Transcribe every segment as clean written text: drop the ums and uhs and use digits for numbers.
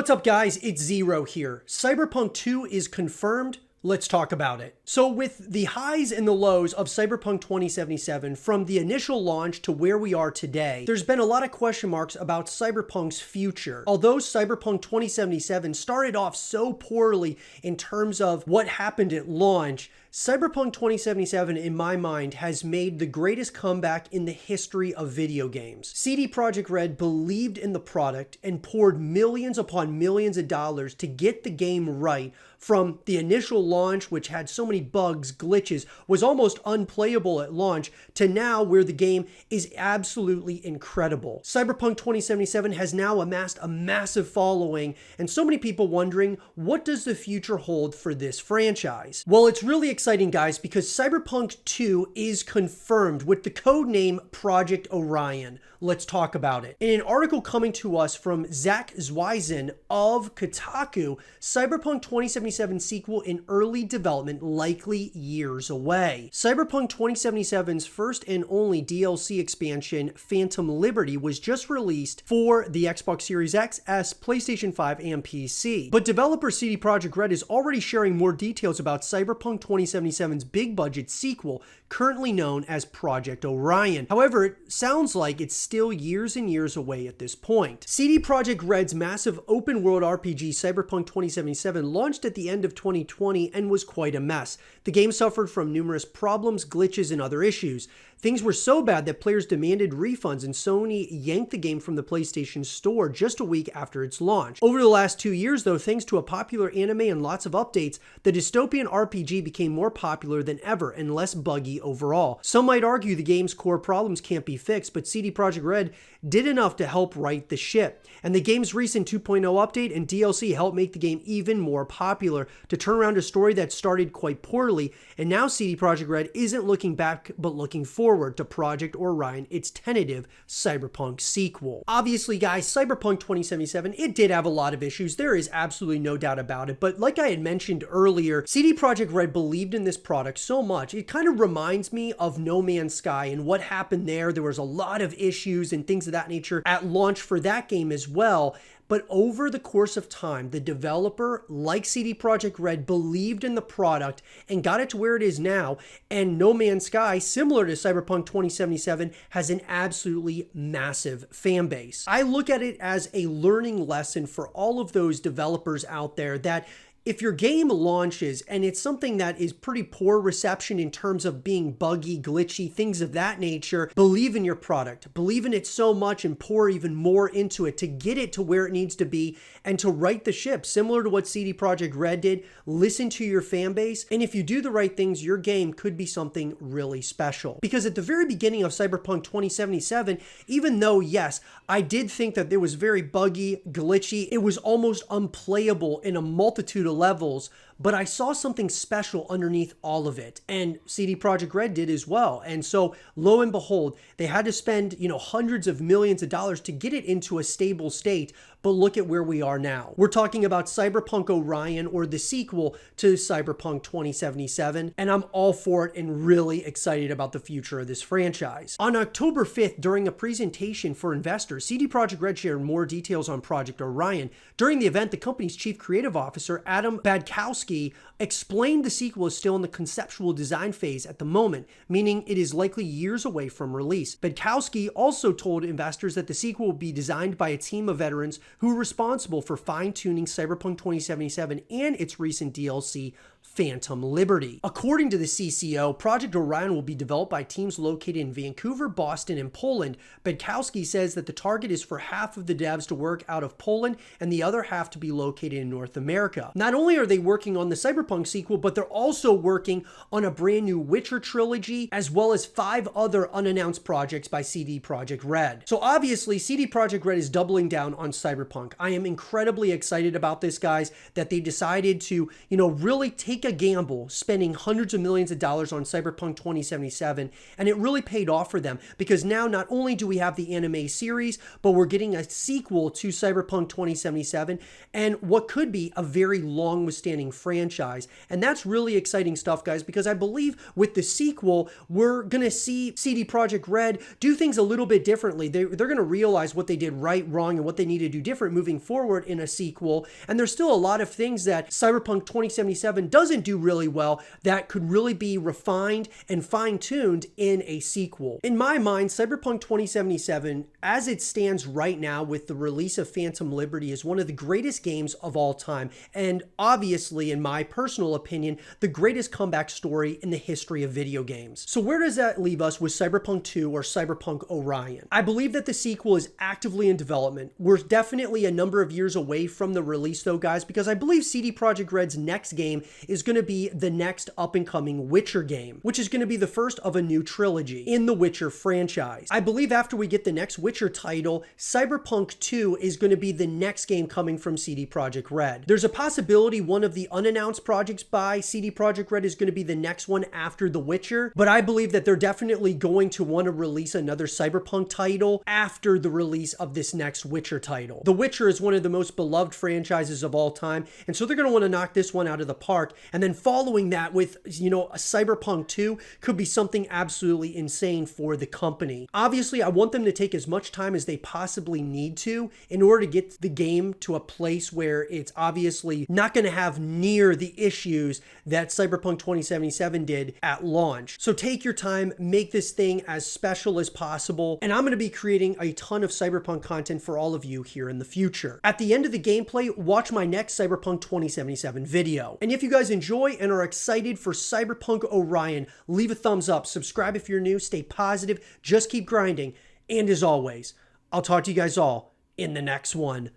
What's up guys, it's Zero here. Cyberpunk 2 is confirmed. Let's talk about it. So with the highs and the lows of Cyberpunk 2077 from the initial launch to where we are today, there's been a lot of question marks about Cyberpunk's future. Although Cyberpunk 2077 started off so poorly in terms of what happened at launch, Cyberpunk 2077, in my mind, has made the greatest comeback in the history of video games. CD Projekt Red believed in the product and poured millions upon millions of dollars to get the game right. From the initial launch, which had so many bugs, glitches, was almost unplayable at launch, to now where the game is absolutely incredible. Cyberpunk 2077 has now amassed a massive following, and so many people wondering, what does the future hold for this franchise? Well, it's really exciting, guys, because Cyberpunk 2 is confirmed with the code name Project Orion. Let's talk about it. In an article coming to us from Zach Zweisen of Kotaku, Cyberpunk 2077 sequel in early development, likely years away. Cyberpunk 2077's first and only DLC expansion, Phantom Liberty, was just released for the Xbox Series X, S, PlayStation 5, and PC. But developer CD Projekt Red is already sharing more details about Cyberpunk 2077's big budget sequel, currently known as Project Orion. However, it sounds like it's still years and years away at this point. CD Projekt Red's massive open world RPG Cyberpunk 2077 launched at the end of 2020 and was quite a mess. The game suffered from numerous problems, glitches, and other issues. Things were so bad that players demanded refunds, and Sony yanked the game from the PlayStation Store just a week after its launch. Over the last 2 years, though, thanks to a popular anime and lots of updates, the dystopian RPG became more popular than ever and less buggy overall. Some might argue the game's core problems can't be fixed, but CD Projekt Red did enough to help right the ship. And the game's recent 2.0 update and DLC helped make the game even more popular to turn around a story that started quite poorly. And now CD Projekt Red isn't looking back, but looking forward to Project Orion, its tentative Cyberpunk sequel. Obviously, guys, Cyberpunk 2077, it did have a lot of issues. There is absolutely no doubt about it. But like I had mentioned earlier, CD Projekt Red believed in this product so much. It kind of reminds me of No Man's Sky and what happened there. There was a lot of issues and things of that nature at launch for that game as well. But over the course of time, the developer, like CD Projekt Red, believed in the product and got it to where it is now. And No Man's Sky, similar to Cyberpunk 2077, has an absolutely massive fan base. I look at it as a learning lesson for all of those developers out there that if your game launches and it's something that is pretty poor reception in terms of being buggy, glitchy, things of that nature, believe in your product. Believe in it so much and pour even more into it to get it to where it needs to be and to right the ship, similar to what CD Projekt Red did. Listen to your fan base, and if you do the right things, your game could be something really special. Because at the very beginning of Cyberpunk 2077, even though, yes, I did think that it was very buggy, glitchy, it was almost unplayable in a multitude of levels, but I saw something special underneath all of it, and CD Projekt Red did as well. And so lo and behold, they had to spend, hundreds of millions of dollars to get it into a stable state. But look at where we are now. We're talking about Cyberpunk Orion, or the sequel to Cyberpunk 2077, and I'm all for it and really excited about the future of this franchise. On October 5th, during a presentation for investors, CD Projekt Red shared more details on Project Orion. During the event, the company's chief creative officer, Adam Badkowski, explained the sequel is still in the conceptual design phase at the moment, meaning it is likely years away from release. Badkowski also told investors that the sequel will be designed by a team of veterans who are responsible for fine-tuning Cyberpunk 2077 and its recent DLC, Phantom Liberty. According to the CCO, Project Orion will be developed by teams located in Vancouver, Boston, and Poland. Badkowski says that the target is for half of the devs to work out of Poland and the other half to be located in North America. Not only are they working on the Cyberpunk sequel, but they're also working on a brand new Witcher trilogy, as well as 5 other unannounced projects by CD Projekt Red. So obviously, CD Projekt Red is doubling down on Cyberpunk. I am incredibly excited about this, guys, that they decided to, really take take a gamble spending hundreds of millions of dollars on Cyberpunk 2077, and it really paid off for them because now not only do we have the anime series, but we're getting a sequel to Cyberpunk 2077 and what could be a very long withstanding franchise. And that's really exciting stuff, guys, because I believe with the sequel, we're going to see CD Projekt Red do things a little bit differently. They're going to realize what they did right, wrong, and what they need to do different moving forward in a sequel. And there's still a lot of things that Cyberpunk 2077 doesn't do really well that could really be refined and fine-tuned in a sequel. In my mind, Cyberpunk 2077, as it stands right now with the release of Phantom Liberty, is one of the greatest games of all time. And obviously, in my personal opinion, the greatest comeback story in the history of video games. So where does that leave us with Cyberpunk 2 or Cyberpunk Orion? I believe that the sequel is actively in development. We're definitely a number of years away from the release though, guys, because I believe CD Projekt Red's next game is going to be the next up-and-coming Witcher game, which is going to be the first of a new trilogy in the Witcher franchise. I believe after we get the next Witcher title, Cyberpunk 2 is going to be the next game coming from CD Projekt Red. There's a possibility one of the unannounced projects by CD Projekt Red is going to be the next one after The Witcher, but I believe that they're definitely going to want to release another Cyberpunk title after the release of this next Witcher title. The Witcher is one of the most beloved franchises of all time, and so they're going to want to knock this one out of the park, and then following that with, you know, a Cyberpunk 2 could be something absolutely insane for the company. Obviously, I want them to take as much time as they possibly need to in order to get the game to a place where it's obviously not going to have near the issues that Cyberpunk 2077 did at launch. So take your time, make this thing as special as possible, and I'm going to be creating a ton of Cyberpunk content for all of you here in the future. At the end of the gameplay, watch my next Cyberpunk 2077 video. And if you guys enjoy and are excited for Cyberpunk Orion, leave a thumbs up, subscribe if you're new, stay positive, just keep grinding, and as always, I'll talk to you guys all in the next one.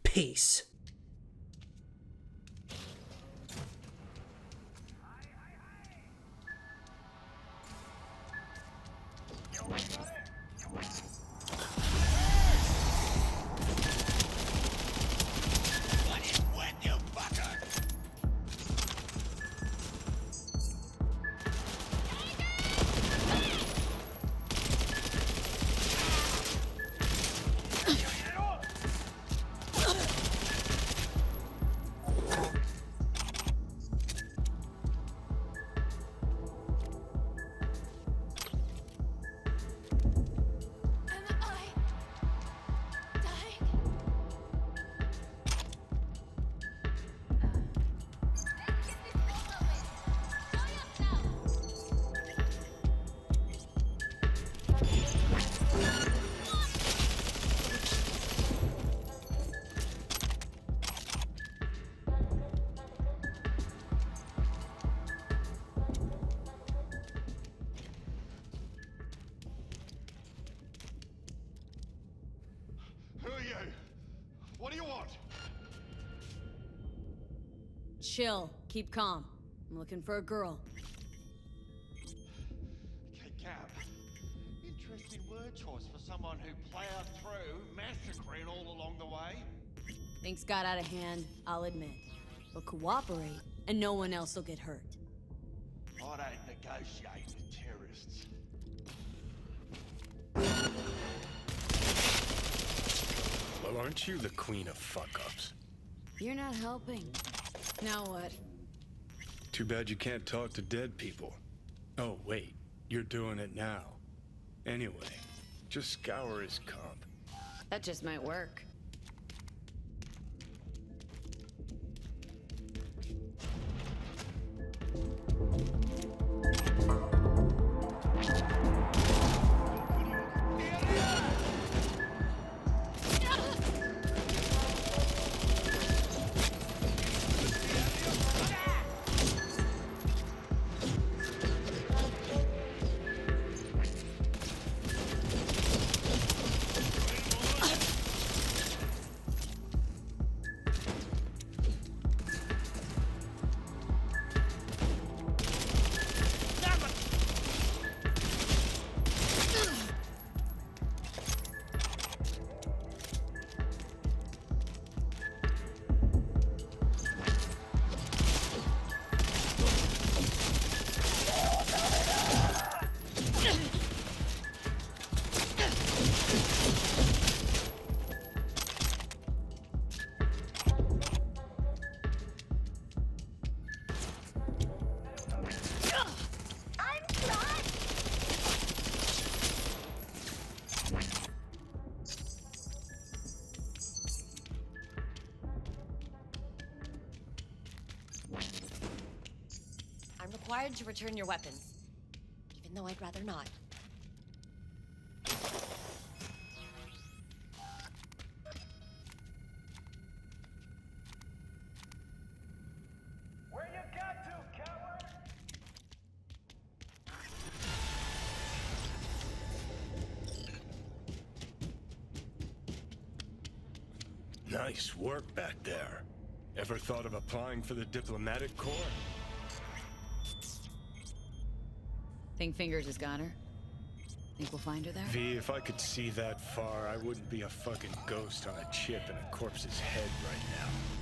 Peace. What do you want? Chill. Keep calm. I'm looking for a girl. Okay, Cap. Interesting word choice for someone who plowed through, massacring all along the way. Things got out of hand, I'll admit. But cooperate, and no one else will get hurt. I don't negotiate with terrorists. Well, aren't you the queen of fuck-ups? You're not helping. Now what? Too bad you can't talk to dead people. Oh, wait. You're doing it now. Anyway, just scour his comp. That just might work. required to return your weapons. Even though I'd rather not. Where you got to, coward? Nice work back there. Ever thought of applying for the diplomatic corps? Think Fingers has got her? Think we'll find her there? V, if I could see that far, I wouldn't be a fucking ghost on a chip in a corpse's head right now.